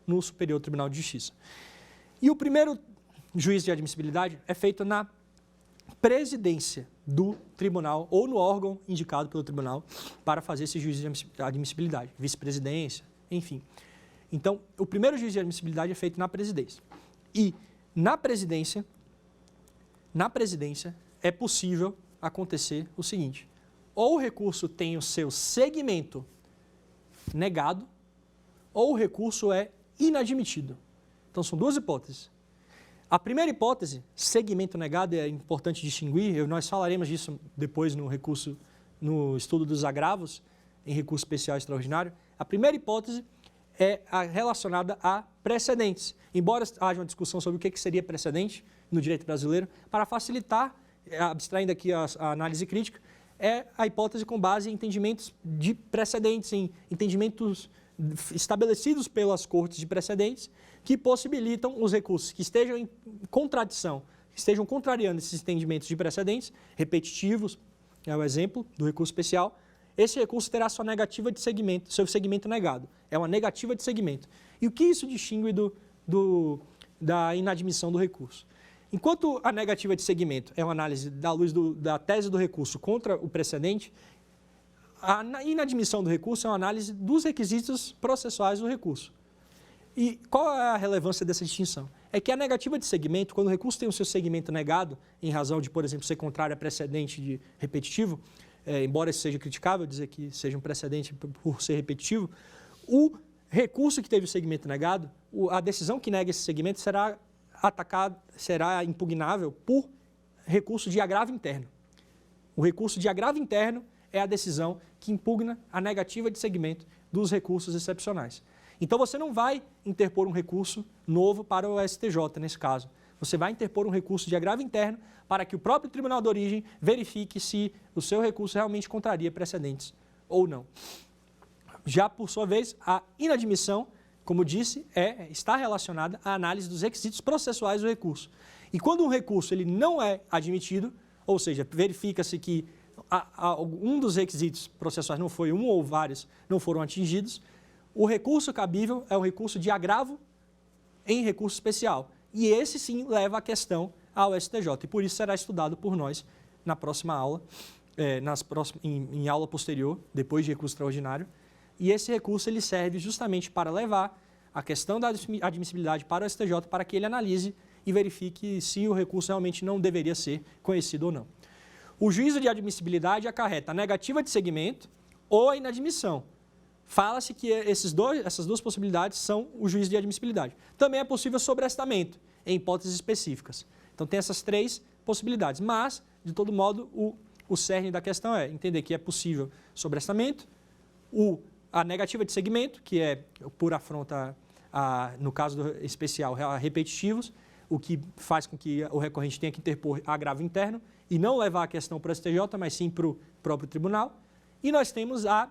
no Superior Tribunal de Justiça. E o primeiro juízo de admissibilidade é feito na presidência do tribunal ou no órgão indicado pelo tribunal para fazer esse juízo de admissibilidade, vice-presidência, enfim. Então, o primeiro juízo de admissibilidade é feito na presidência. E na presidência é possível acontecer o seguinte: ou o recurso tem o seu segmento negado, ou o recurso é inadmitido. Então, são 2 hipóteses. A primeira hipótese, segmento negado, é importante distinguir, nós falaremos disso depois no estudo dos agravos, em recurso especial extraordinário. A primeira hipótese é relacionada a precedentes. Embora haja uma discussão sobre o que seria precedente no direito brasileiro, para facilitar, abstraindo aqui a análise crítica, é a hipótese com base em entendimentos de precedentes, em entendimentos estabelecidos pelas cortes de precedentes, que possibilitam os recursos que estejam em contradição, que estejam contrariando esses entendimentos de precedentes, repetitivos, é o exemplo do recurso especial. Esse recurso terá sua negativa de segmento, seu segmento negado. É uma negativa de segmento. E o que isso distingue da inadmissão do recurso? Enquanto a negativa de segmento é uma análise da luz da tese do recurso contra o precedente, a inadmissão do recurso é uma análise dos requisitos processuais do recurso. E qual é a relevância dessa distinção? É que a negativa de segmento, quando o recurso tem o seu segmento negado, em razão de, por exemplo, ser contrário a precedente de repetitivo, embora isso seja criticável dizer que seja um precedente por ser repetitivo, recurso que teve o segmento negado, a decisão que nega esse segmento será impugnável por recurso de agravo interno. O recurso de agravo interno é a decisão que impugna a negativa de segmento dos recursos excepcionais. Então, você não vai interpor um recurso novo para o STJ, nesse caso. Você vai interpor um recurso de agravo interno para que o próprio Tribunal de Origem verifique se o seu recurso realmente contraria precedentes ou não. Já, por sua vez, a inadmissão, como disse, está relacionada à análise dos requisitos processuais do recurso. E quando um recurso ele não é admitido, ou seja, verifica-se que um dos requisitos processuais não foi um ou vários não foram atingidos, o recurso cabível é um recurso de agravo em recurso especial. E esse sim leva a questão ao STJ. E por isso será estudado por nós na próxima aula, em aula posterior, depois de recurso extraordinário. E esse recurso ele serve justamente para levar a questão da admissibilidade para o STJ para que ele analise e verifique se o recurso realmente não deveria ser conhecido ou não. O juízo de admissibilidade acarreta a negativa de segmento ou a inadmissão. Fala-se que essas duas possibilidades são o juízo de admissibilidade. Também é possível sobrestamento, em hipóteses específicas. Então, tem essas três possibilidades. Mas, de todo modo, o cerne da questão é entender que é possível sobrestamento, a negativa de segmento, que é por afronta, no caso especial, a repetitivos, o que faz com que o recorrente tenha que interpor agravo interno e não levar a questão para o STJ, mas sim para o próprio tribunal. E nós temos a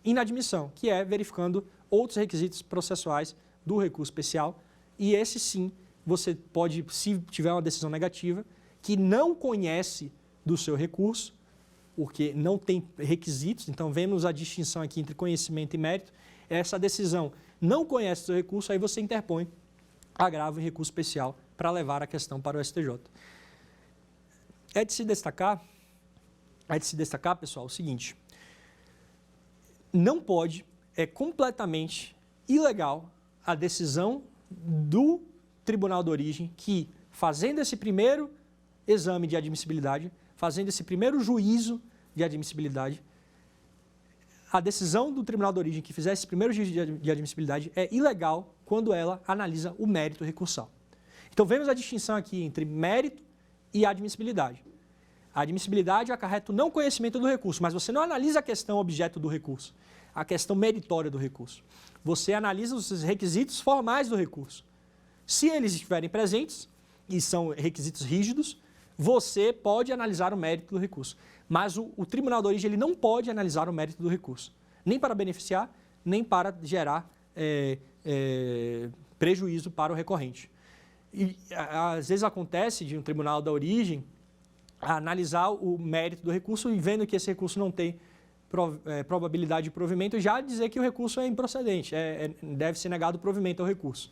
inadmissão, que é verificando outros requisitos processuais do recurso especial. E esse sim, você pode, se tiver uma decisão negativa, que não conhece do seu recurso, porque não tem requisitos, então vemos a distinção aqui entre conhecimento e mérito, essa decisão não conhece o seu recurso, aí você interpõe agravo em recurso especial para levar a questão para o STJ. É de se destacar, pessoal, o seguinte: não pode, é completamente ilegal a decisão do Tribunal de Origem que, fazendo esse primeiro exame de admissibilidade, fazendo esse primeiro juízo de admissibilidade, a decisão do Tribunal de Origem que fizer esse primeiro juízo de admissibilidade é ilegal quando ela analisa o mérito recursal. Então, vemos a distinção aqui entre mérito e admissibilidade. A admissibilidade acarreta o não conhecimento do recurso, mas você não analisa a questão objeto do recurso, a questão meritória do recurso. Você analisa os requisitos formais do recurso. Se eles estiverem presentes, e são requisitos rígidos, você pode analisar o mérito do recurso. Mas o Tribunal de Origem ele não pode analisar o mérito do recurso, nem para beneficiar, nem para gerar prejuízo para o recorrente. E às vezes acontece de um Tribunal da Origem analisar o mérito do recurso e vendo que esse recurso não tem probabilidade de provimento, já dizer que o recurso é improcedente, deve ser negado o provimento ao recurso.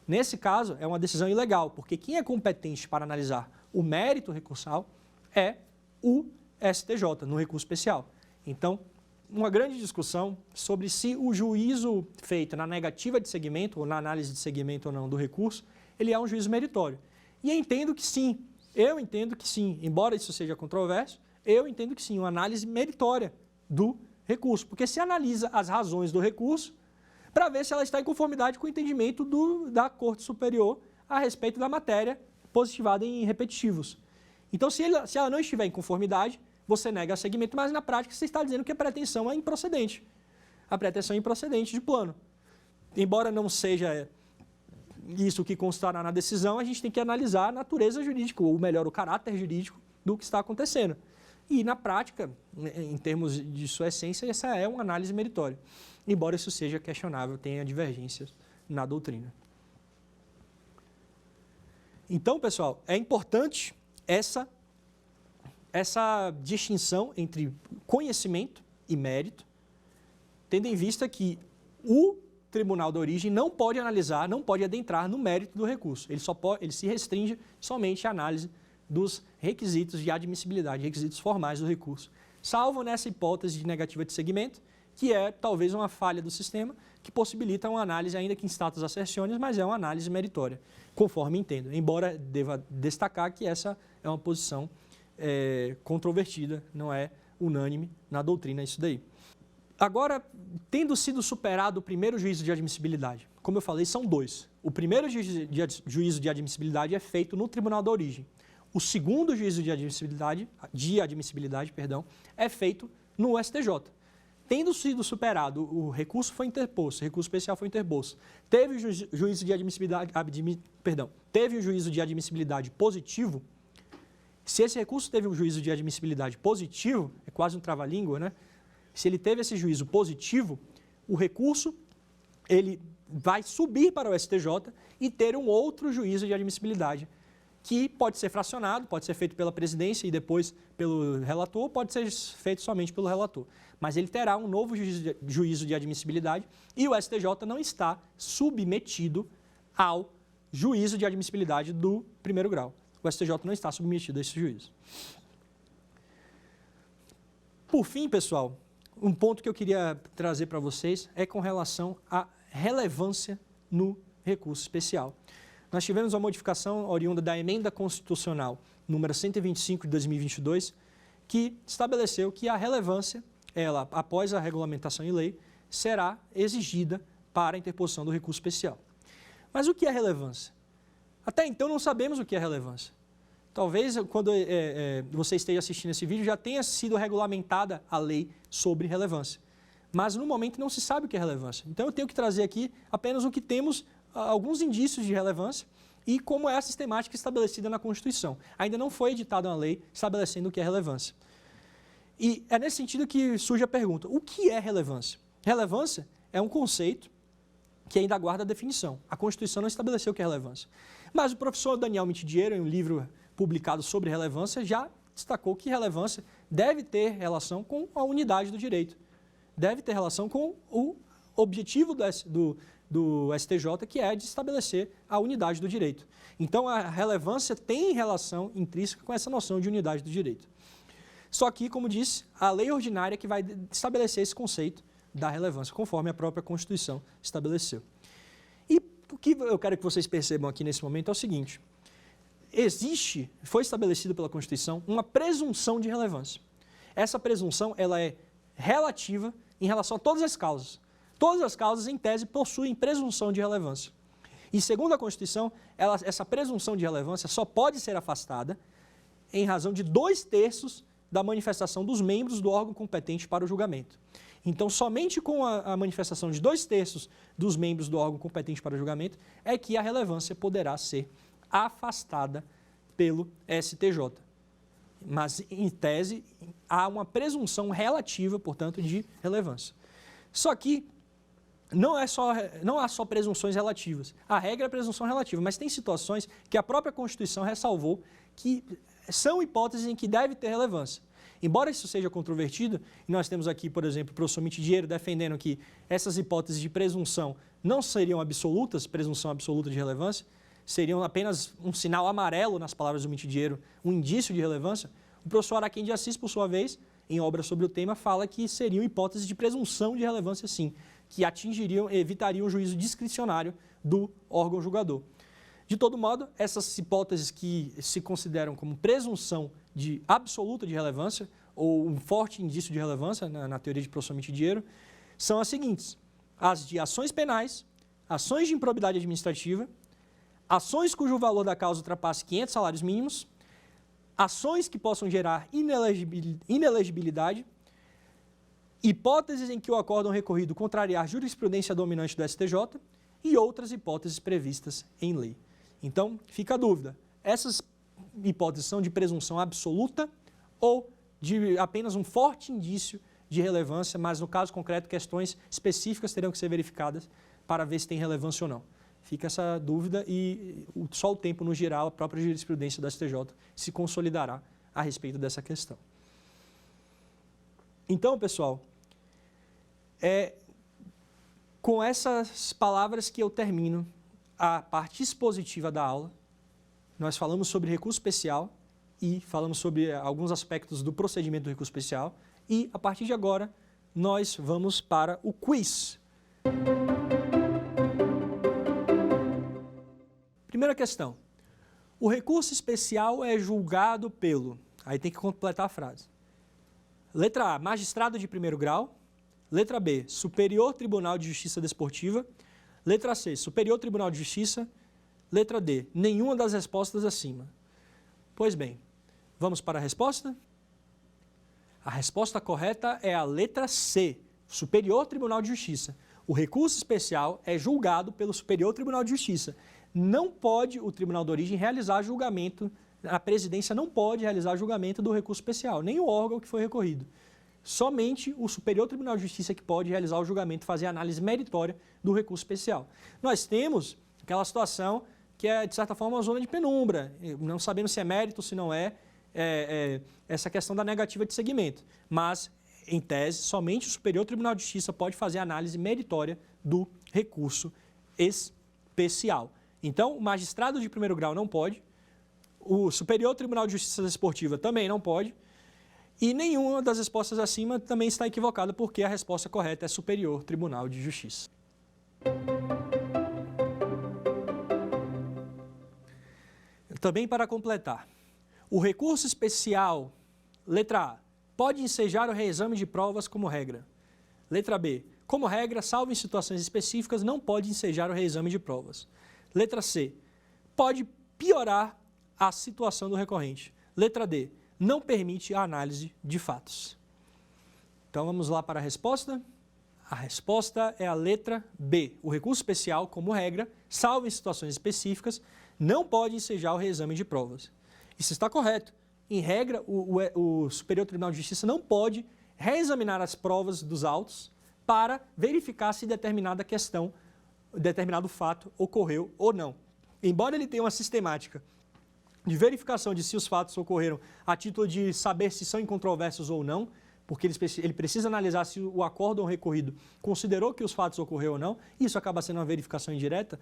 Nesse caso, é uma decisão ilegal, porque quem é competente para analisar o mérito recursal é o STJ, no recurso especial. Então, uma grande discussão sobre se o juízo feito na negativa de segmento, ou na análise de segmento ou não do recurso, ele é um juízo meritório. E eu entendo que sim, embora isso seja controverso, eu entendo que sim, uma análise meritória do recurso, porque se analisa as razões do recurso para ver se ela está em conformidade com o entendimento da Corte Superior a respeito da matéria positivada em repetitivos. Então, se ela não estiver em conformidade, você nega segmento, mas na prática você está dizendo que a pretensão é improcedente. A pretensão é improcedente de plano. Embora não seja isso que constará na decisão, a gente tem que analisar a natureza jurídica, ou melhor, o caráter jurídico do que está acontecendo. E na prática, em termos de sua essência, essa é uma análise meritória. Embora isso seja questionável, tenha divergências na doutrina. Então, pessoal, é importante essa distinção entre conhecimento e mérito, tendo em vista que o Tribunal de Origem não pode analisar, não pode adentrar no mérito do recurso. Ele se restringe somente à análise dos requisitos de admissibilidade, requisitos formais do recurso, salvo nessa hipótese de negativa de segmento, que é talvez uma falha do sistema, que possibilita uma análise, ainda que em status assertionis, mas é uma análise meritória, conforme entendo. Embora deva destacar que essa é uma posição controvertida, não é unânime na doutrina isso daí. Agora, tendo sido superado o primeiro juízo de admissibilidade, como eu falei, são dois. O primeiro juízo de admissibilidade é feito no tribunal da origem. O segundo juízo de admissibilidade, é feito no STJ. Tendo sido superado, o recurso foi interposto, o recurso especial foi interposto. Teve o juízo de admissibilidade, teve o juízo de admissibilidade positivo. Se esse recurso teve um juízo de admissibilidade positivo, é quase um trava-língua, né? Se ele teve esse juízo positivo, o recurso ele vai subir para o STJ e ter um outro juízo de admissibilidade, que pode ser fracionado, pode ser feito pela presidência e depois pelo relator, pode ser feito somente pelo relator. Mas ele terá um novo juízo de admissibilidade e o STJ não está submetido ao juízo de admissibilidade do primeiro grau. O STJ não está submetido a esse juízo. Por fim, pessoal, um ponto que eu queria trazer para vocês é com relação à relevância no recurso especial. Nós tivemos uma modificação oriunda da Emenda Constitucional número 125 de 2022, que estabeleceu que a relevância, ela, após a regulamentação em lei, será exigida para a interposição do recurso especial. Mas o que é relevância? Até então não sabemos o que é relevância. Talvez quando você esteja assistindo esse vídeo já tenha sido regulamentada a lei sobre relevância. Mas no momento não se sabe o que é relevância. Então eu tenho que trazer aqui apenas o que temos, alguns indícios de relevância e como é a sistemática estabelecida na Constituição. Ainda não foi editada uma lei estabelecendo o que é relevância. E é nesse sentido que surge a pergunta, o que é relevância? Relevância é um conceito que ainda aguarda a definição. A Constituição não estabeleceu o que é relevância. Mas o professor Daniel Mitidiero, em um livro publicado sobre relevância, já destacou que relevância deve ter relação com a unidade do direito. Deve ter relação com o objetivo do STJ, que é de estabelecer a unidade do direito. Então, a relevância tem relação intrínseca com essa noção de unidade do direito. Só que, como disse, a lei ordinária que vai estabelecer esse conceito da relevância, conforme a própria Constituição estabeleceu. E o que eu quero que vocês percebam aqui nesse momento é o seguinte: foi estabelecido pela Constituição uma presunção de relevância. Essa presunção ela é relativa em relação a todas as causas. Todas as causas, em tese, possuem presunção de relevância. E, segundo a Constituição, essa presunção de relevância só pode ser afastada em razão de 2/3 da manifestação dos membros do órgão competente para o julgamento. Então, somente com a manifestação de 2/3 dos membros do órgão competente para o julgamento é que a relevância poderá ser afastada pelo STJ. Mas, em tese, há uma presunção relativa, portanto, de relevância. Só que não há só presunções relativas. A regra é a presunção relativa, mas tem situações que a própria Constituição ressalvou que são hipóteses em que deve ter relevância. Embora isso seja controvertido, e nós temos aqui, por exemplo, o professor Mitidiero defendendo que essas hipóteses de presunção não seriam absolutas, presunção absoluta de relevância, seriam apenas um sinal amarelo, nas palavras do Mitidiero, um indício de relevância, o professor Araquém de Assis, por sua vez, em obra sobre o tema, fala que seriam hipóteses de presunção de relevância, sim, que evitariam o juízo discricionário do órgão julgador. De todo modo, essas hipóteses que se consideram como presunção de absoluta de relevância, ou um forte indício de relevância, na teoria de professor Mitidiero, são as seguintes: as de ações penais, ações de improbidade administrativa, ações cujo valor da causa ultrapasse 500 salários mínimos, ações que possam gerar inelegibilidade, hipóteses em que o acórdão recorrido contrariar jurisprudência dominante do STJ e outras hipóteses previstas em lei. Então, fica a dúvida, essas hipóteses são de presunção absoluta ou de apenas um forte indício de relevância, mas no caso concreto, questões específicas terão que ser verificadas para ver se tem relevância ou não. Fica essa dúvida e só o tempo, no geral, a própria jurisprudência do STJ se consolidará a respeito dessa questão. Então, pessoal, com essas palavras que eu termino a parte expositiva da aula. Nós falamos sobre recurso especial e falamos sobre alguns aspectos do procedimento do recurso especial e, a partir de agora, nós vamos para o quiz. Primeira questão. O recurso especial é julgado pelo... Aí tem que completar a frase. Letra A, magistrado de primeiro grau. Letra B, Superior Tribunal de Justiça Desportiva. Letra C, Superior Tribunal de Justiça. Letra D, nenhuma das respostas acima. Pois bem, vamos para a resposta? A resposta correta é a letra C, Superior Tribunal de Justiça. O recurso especial é julgado pelo Superior Tribunal de Justiça. Não pode o Tribunal de Origem realizar julgamento, a presidência não pode realizar julgamento do recurso especial, nem o órgão que foi recorrido. Somente o Superior Tribunal de Justiça que pode realizar o julgamento, fazer a análise meritória do recurso especial. Nós temos aquela situação que é, de certa forma, uma zona de penumbra, não sabemos se é mérito, se não é, essa questão da negativa de seguimento. Mas, em tese, somente o Superior Tribunal de Justiça pode fazer a análise meritória do recurso especial. Então, o magistrado de primeiro grau não pode, o Superior Tribunal de Justiça Desportiva também não pode, e nenhuma das respostas acima também está equivocada, porque a resposta correta é Superior Tribunal de Justiça. Também para completar, o recurso especial, letra A, pode ensejar o reexame de provas como regra. Letra B, como regra, salvo em situações específicas, não pode ensejar o reexame de provas. Letra C, pode piorar a situação do recorrente. Letra D, não permite a análise de fatos. Então vamos lá para a resposta. A resposta é a letra B. O recurso especial, como regra, salvo em situações específicas, não pode ensejar o reexame de provas. Isso está correto. Em regra, o Superior Tribunal de Justiça não pode reexaminar as provas dos autos para verificar se determinada questão, determinado fato ocorreu ou não. Embora ele tenha uma sistemática de verificação de se os fatos ocorreram a título de saber se são incontroversos ou não, porque ele precisa analisar se o acórdão recorrido considerou que os fatos ocorreram ou não, isso acaba sendo uma verificação indireta,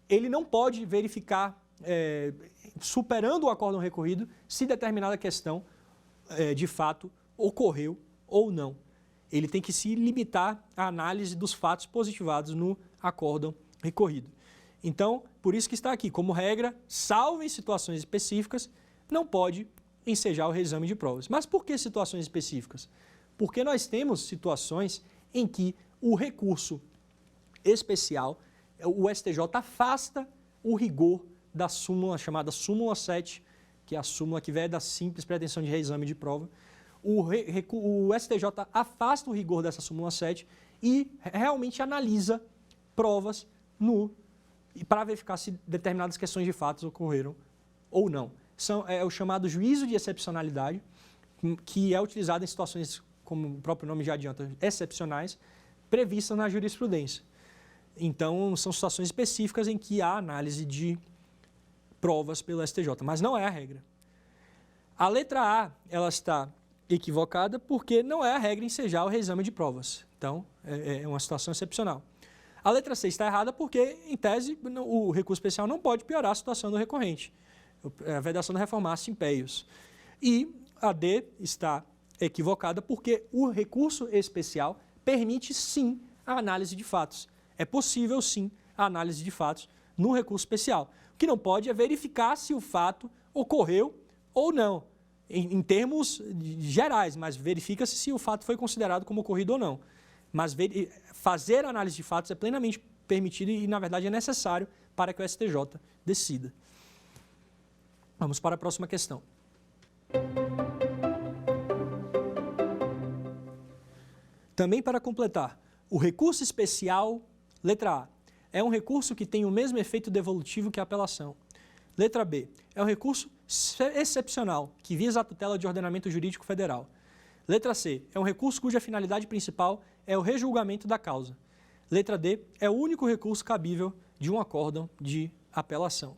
ele não pode verificar, superando o acórdão recorrido, se determinada questão de fato ocorreu ou não. Ele tem que se limitar à análise dos fatos positivados no acórdão recorrido. Então, por isso que está aqui, como regra, salvo em situações específicas, não pode ensejar o reexame de provas. Mas por que situações específicas? Porque nós temos situações em que o recurso especial, o STJ afasta o rigor da súmula chamada súmula 7, que é a súmula que vem da simples pretensão de reexame de prova. O STJ afasta o rigor dessa súmula 7 e realmente analisa provas para verificar se determinadas questões de fatos ocorreram ou não. É o chamado juízo de excepcionalidade, que é utilizado em situações, como o próprio nome já adianta, excepcionais, previstas na jurisprudência. Então, são situações específicas em que há análise de provas pelo STJ, mas não é a regra. A letra A, ela está equivocada porque não é a regra ensejar o reexame de provas. Então, é uma situação excepcional. A letra C está errada porque, em tese, o recurso especial não pode piorar a situação do recorrente. A vedação não reformasse impeios. E a D está equivocada porque o recurso especial permite, sim, a análise de fatos. É possível, sim, a análise de fatos no recurso especial. O que não pode é verificar se o fato ocorreu ou não, em termos gerais, mas verifica-se se o fato foi considerado como ocorrido ou não. Mas fazer a análise de fatos é plenamente permitido e, na verdade, é necessário para que o STJ decida. Vamos para a próxima questão. Também para completar, o recurso especial, letra A, é um recurso que tem o mesmo efeito devolutivo que a apelação. Letra B, é um recurso excepcional, que visa a tutela de ordenamento jurídico federal. Letra C, é um recurso cuja finalidade principal é o rejulgamento da causa. Letra D, é o único recurso cabível de um acórdão de apelação.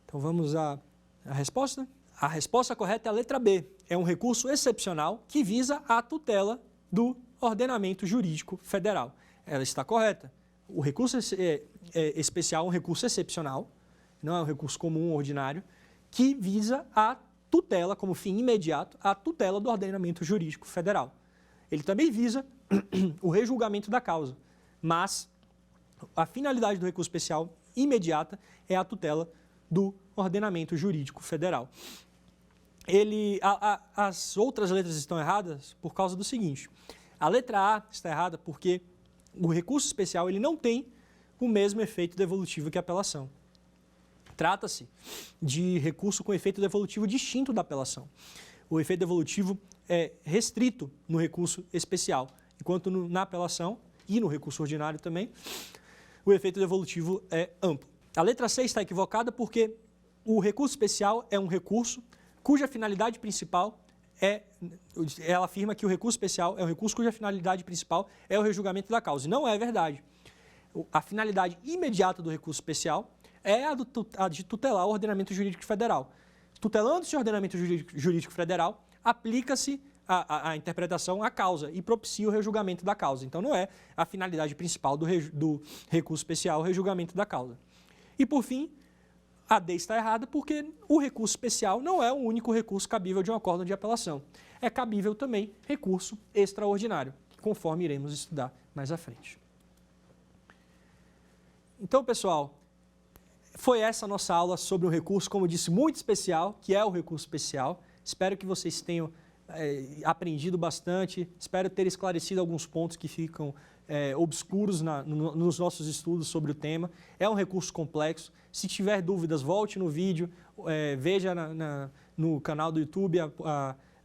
Então vamos à resposta? A resposta correta é a letra B, é um recurso excepcional que visa a tutela do ordenamento jurídico federal. Ela está correta. O recurso especial é um recurso excepcional, não é um recurso comum ou ordinário, que visa a tutela, como fim imediato, a tutela do ordenamento jurídico federal. Ele também visa o rejulgamento da causa, mas a finalidade do recurso especial imediata é a tutela do ordenamento jurídico federal. As outras letras estão erradas por causa do seguinte: A letra A está errada porque o recurso especial ele não tem o mesmo efeito devolutivo que a apelação. Trata-se de recurso com efeito devolutivo distinto da apelação. O efeito devolutivo é restrito no recurso especial, enquanto na apelação e no recurso ordinário também, o efeito devolutivo é amplo. A letra C está equivocada porque o recurso especial é um recurso cuja finalidade principal ela afirma que o recurso especial é um recurso cuja finalidade principal é o rejulgamento da causa. E não é verdade. A finalidade imediata do recurso especial é a de tutelar o ordenamento jurídico federal. Tutelando-se o ordenamento jurídico federal, aplica-se a interpretação à causa e propicia o rejulgamento da causa. Então, não é a finalidade principal do recurso especial o rejulgamento da causa. E, por fim, a D está errada porque o recurso especial não é o único recurso cabível de um acórdão de apelação. É cabível também recurso extraordinário, conforme iremos estudar mais à frente. Então, pessoal, foi essa a nossa aula sobre um recurso, como eu disse, muito especial, que é o recurso especial. Espero que vocês tenham aprendido bastante, espero ter esclarecido alguns pontos que ficam obscuros nos nossos estudos sobre o tema. É um recurso complexo. Se tiver dúvidas, volte no vídeo, veja no canal do YouTube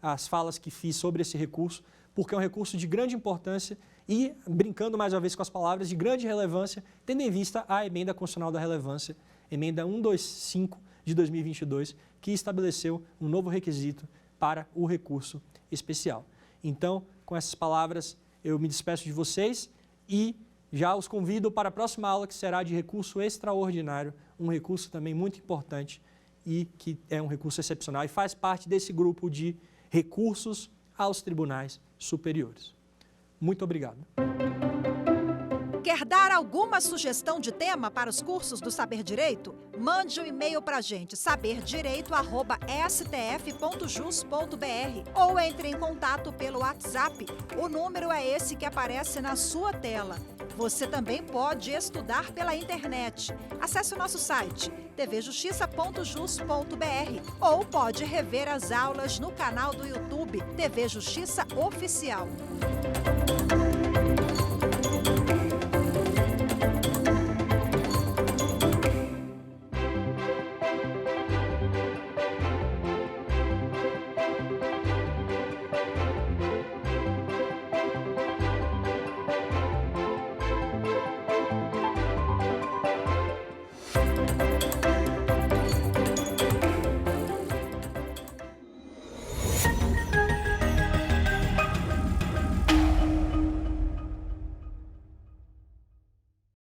as falas que fiz sobre esse recurso, porque é um recurso de grande importância e, brincando mais uma vez com as palavras, de grande relevância, tendo em vista a Emenda Constitucional da Relevância, Emenda 125 de 2022, que estabeleceu um novo requisito para o recurso especial. Então, com essas palavras, eu me despeço de vocês e já os convido para a próxima aula, que será de recurso extraordinário, um recurso também muito importante e que é um recurso excepcional e faz parte desse grupo de recursos aos tribunais superiores. Muito obrigado. Quer dar alguma sugestão de tema para os cursos do Saber Direito? Mande um e-mail para a gente, saberdireito@stf.jus.br, ou entre em contato pelo WhatsApp. O número é esse que aparece na sua tela. Você também pode estudar pela internet. Acesse o nosso site tvjustiça.jus.br ou pode rever as aulas no canal do YouTube TV Justiça Oficial.